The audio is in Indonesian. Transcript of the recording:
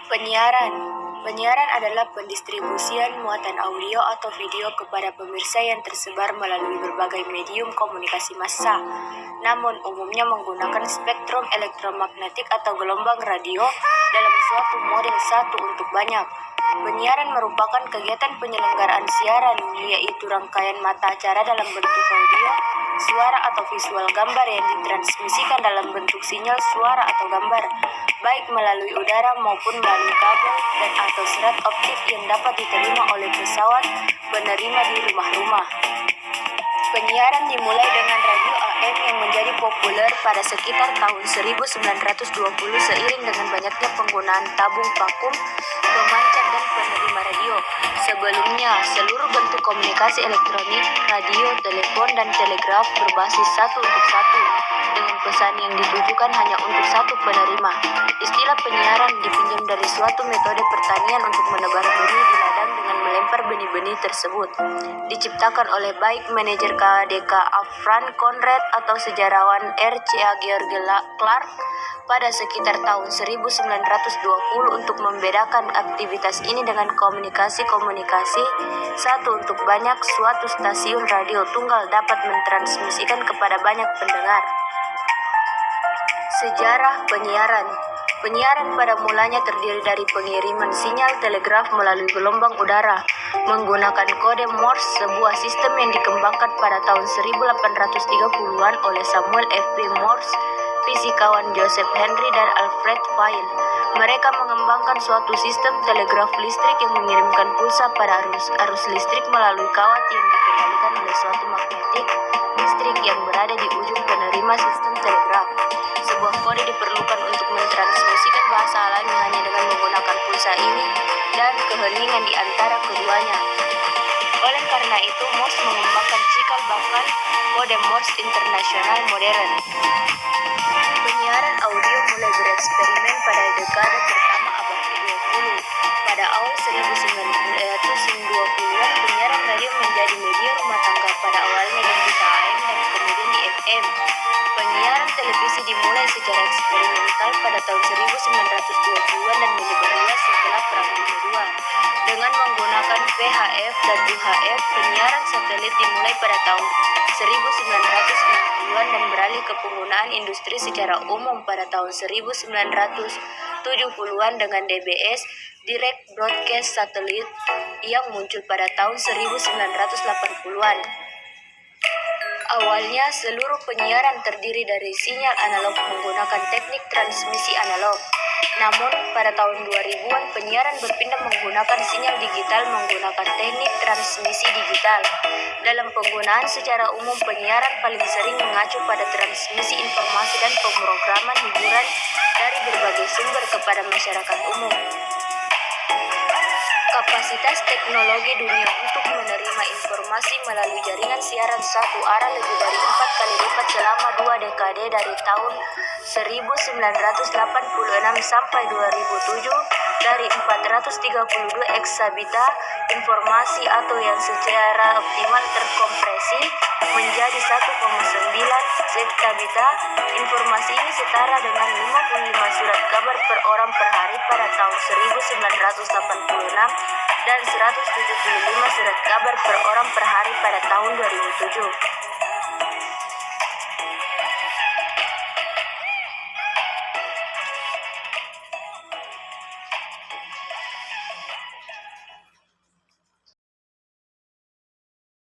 Penyiaran. Penyiaran adalah pendistribusian muatan audio atau video kepada pemirsa yang tersebar melalui berbagai medium komunikasi massa, namun umumnya menggunakan spektrum elektromagnetik atau gelombang radio dalam suatu model satu untuk banyak. Penyiaran merupakan kegiatan penyelenggaraan siaran, yaitu rangkaian mata acara dalam bentuk audio, suara atau visual gambar yang ditransmisikan dalam bentuk sinyal suara atau gambar, baik melalui udara maupun melalui kabel dan atau serat optik yang dapat diterima oleh pesawat penerima di rumah-rumah. Penyiaran dimulai dengan radio AM yang menjadi populer pada sekitar tahun 1920 seiring dengan banyaknya penggunaan tabung vakum, pemancar dan penerima radio. Sebelumnya, seluruh bentuk komunikasi elektronik, radio, telepon, dan telegraf berbasis satu untuk satu, dengan pesan yang ditujukan hanya untuk satu penerima. Istilah penyiaran dipinjam dari suatu metode pertanian untuk menebar benih di ladang dengan melempar benih-benih tersebut. Diciptakan oleh baik manajer KDK Afran Conrad atau sejarawan R.C.A. George Clark pada sekitar tahun 1920 untuk membedakan aktivitas ini dengan komunikasi satu untuk banyak. Suatu stasiun radio tunggal dapat mentransmisikan kepada banyak pendengar. Sejarah penyiaran. Penyiaran pada mulanya terdiri dari pengiriman sinyal telegraf melalui gelombang udara menggunakan kode Morse, sebuah sistem yang dikembangkan pada tahun 1830-an oleh Samuel F.B. Morse, fisikawan Joseph Henry dan Alfred Vail. Mereka mengembangkan suatu sistem telegraf listrik yang mengirimkan pulsa pada arus listrik melalui kawat yang dikendalikan oleh suatu magnetik listrik yang berada di ujung penerima sistem telegraf. Sebuah kode diperlukan untuk mentransmisikan bahasa alami hanya dengan menggunakan pulsa ini dan keheningan di antara keduanya. Oleh karena itu, Morse mengembangkan cikal bakal kode Morse internasional modern. Penyiaran audio mulai bereksperimen pada dekade pertama abad ke-20. Pada awal 1920-an, penyiaran radio menjadi media rumah tangga, pada awalnya di pita AM dan kemudian di FM. Penyiaran televisi dimulai secara eksperimental pada tahun 1920-an dan menyebar luas setelah Perang Dunia II. Dengan menggunakan VHF dan UHF, penyiaran satelit dimulai pada tahun 1960-an dan beralih ke penggunaan industri secara umum pada tahun 1970-an dengan DBS, Direct Broadcast Satellite, yang muncul pada tahun 1980-an. Awalnya, seluruh penyiaran terdiri dari sinyal analog menggunakan teknik transmisi analog. Namun, pada tahun 2000-an, penyiaran berpindah menggunakan sinyal digital menggunakan teknik transmisi digital. Dalam penggunaan secara umum, penyiaran paling sering mengacu pada transmisi informasi dan pemrograman hiburan dari berbagai sumber kepada masyarakat umum. Kapasitas teknologi dunia untuk menerima informasi melalui jaringan siaran satu arah lebih dari 4 kali lipat selama 2 dekade dari tahun 1986 sampai 2007 dari 432 eksabita informasi atau yang secara optimal terkompresi menjadi 1,9 zetabita. Informasi ini setara dengan 55 surat kabar per orang per hari pada tahun 1986 dan 175 surat kabar per orang per hari pada tahun 2007.